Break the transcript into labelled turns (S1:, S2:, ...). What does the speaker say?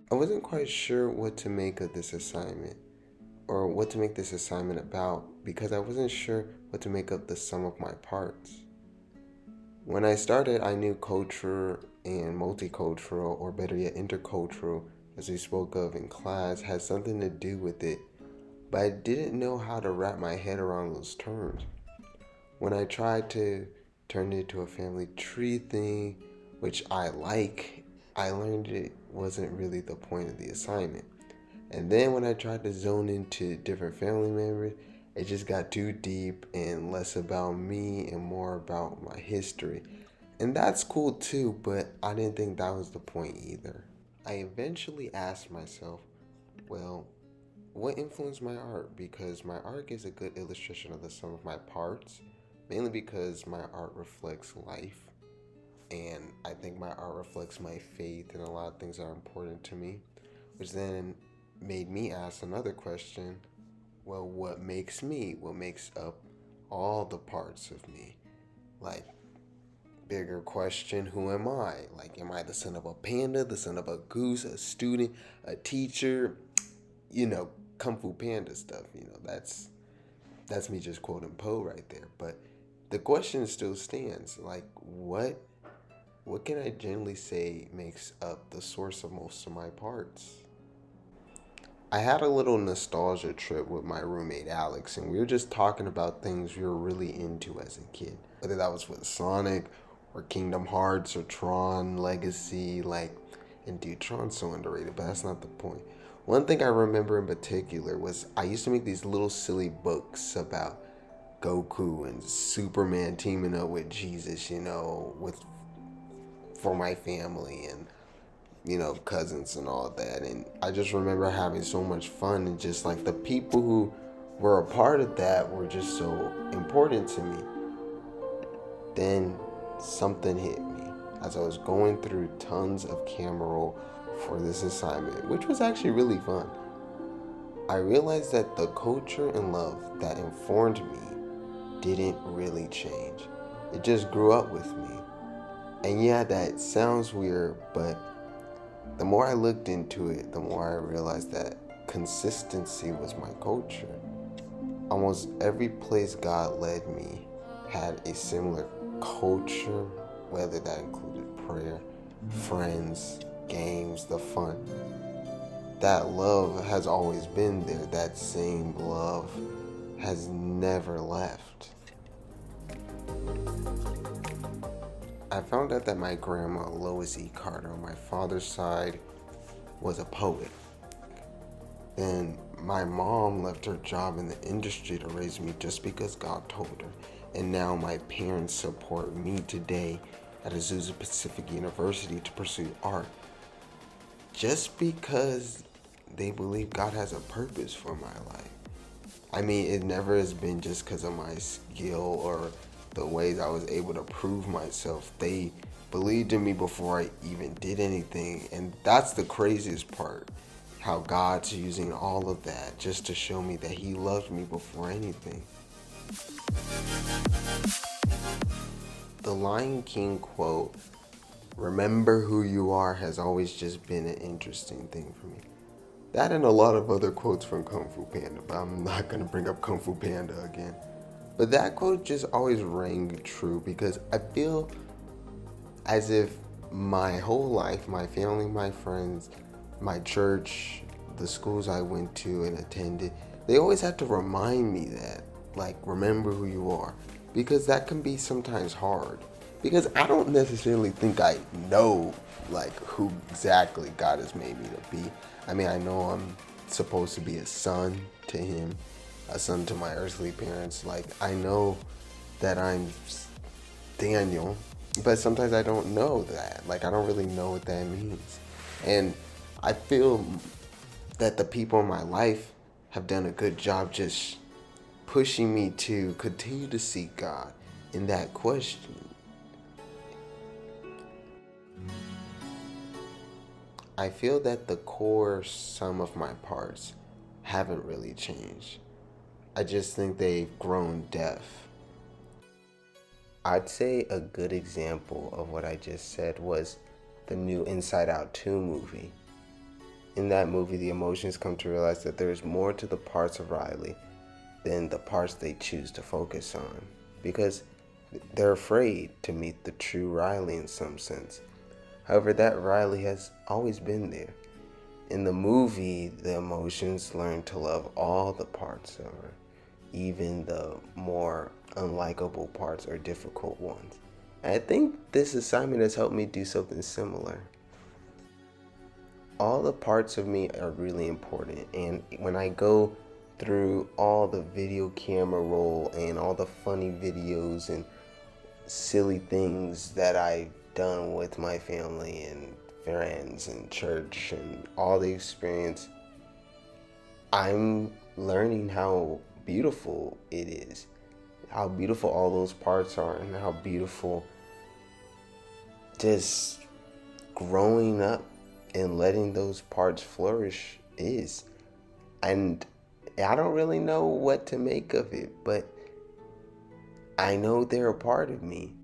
S1: I wasn't quite sure what to make of this assignment or what to make this assignment about because I wasn't sure what to make of the sum of my parts. When I started, I knew culture and multicultural, or better yet, intercultural, as we spoke of in class, had something to do with it, but I didn't know how to wrap my head around those terms. When I tried to turn it into a family tree thing, which I like, I learned it wasn't really the point of the assignment. And then when I tried to zone into different family members, it just got too deep and less about me and more about my history. And that's cool too, but I didn't think that was the point either. I eventually asked myself, well, what influenced my art? Because my art gives a good illustration of the sum of my parts, mainly because my art reflects life. And I think my art reflects my faith and a lot of things that are important to me, which then made me ask another question. Well, what makes me? What makes up all the parts of me? Like, bigger question, who am I? Like, am I the son of a panda, the son of a goose, a student, a teacher? You know, Kung Fu Panda stuff. That's me just quoting Poe right there. But the question still stands. Like, what can I generally say makes up the source of most of my parts? I had a little nostalgia trip with my roommate Alex, and we were just talking about things we were really into as a kid. Whether that was with Sonic, or Kingdom Hearts, or Tron Legacy. And dude, Tron's so underrated, but that's not the point. One thing I remember in particular was I used to make these little silly books about Goku and Superman teaming up with Jesus, with for my family and cousins and all that. And I just remember having so much fun and just like the people who were a part of that were just so important to me. Then something hit me as I was going through tons of camera roll for this assignment, which was actually really fun. I realized that the culture and love that informed me didn't really change. It just grew up with me. And yeah, that sounds weird, but the more I looked into it, the more I realized that consistency was my culture. Almost every place God led me had a similar culture, whether that included prayer, friends, games, the fun. That love has always been there. That same love has never left. I found out that my grandma, Lois E. Carter, on my father's side, was a poet. And my mom left her job in the industry to raise me just because God told her. And now my parents support me today at Azusa Pacific University to pursue art just because they believe God has a purpose for my life. I mean, it never has been just because of my skill or the ways I was able to prove myself. They believed in me before I even did anything. And that's the craziest part. How God's using all of that just to show me that He loved me before anything. The Lion King quote, "Remember who you are," has always just been an interesting thing for me. That and a lot of other quotes from Kung Fu Panda, but I'm not going to bring up Kung Fu Panda again. But that quote just always rang true because I feel as if my whole life, my family, my friends, my church, the schools I went to and attended, they always had to remind me that, like, remember who you are. Because that can be sometimes hard. Because I don't necessarily think I know, like, who exactly God has made me to be. I mean, I know I'm supposed to be a son to Him, a son to my earthly parents. Like, I know that I'm Daniel, but sometimes I don't know that. Like, I don't really know what that means. And I feel that the people in my life have done a good job just pushing me to continue to seek God in that question. I feel that the core sum of my parts haven't really changed. I just think they've grown deaf. I'd say a good example of what I just said was the new Inside Out 2 movie. In that movie, the emotions come to realize that there's more to the parts of Riley than the parts they choose to focus on, because they're afraid to meet the true Riley in some sense. However, that Riley has always been there. In the movie, the emotions learn to love all the parts of her, even the more unlikable parts or difficult ones. And I think this assignment has helped me do something similar. All the parts of me are really important, and when I go through all the video camera roll and all the funny videos and silly things that I've done with my family and friends and church and all the experience, I'm learning how beautiful it is, how beautiful all those parts are, and how beautiful just growing up and letting those parts flourish is. And I don't really know what to make of it, but I know they're a part of me.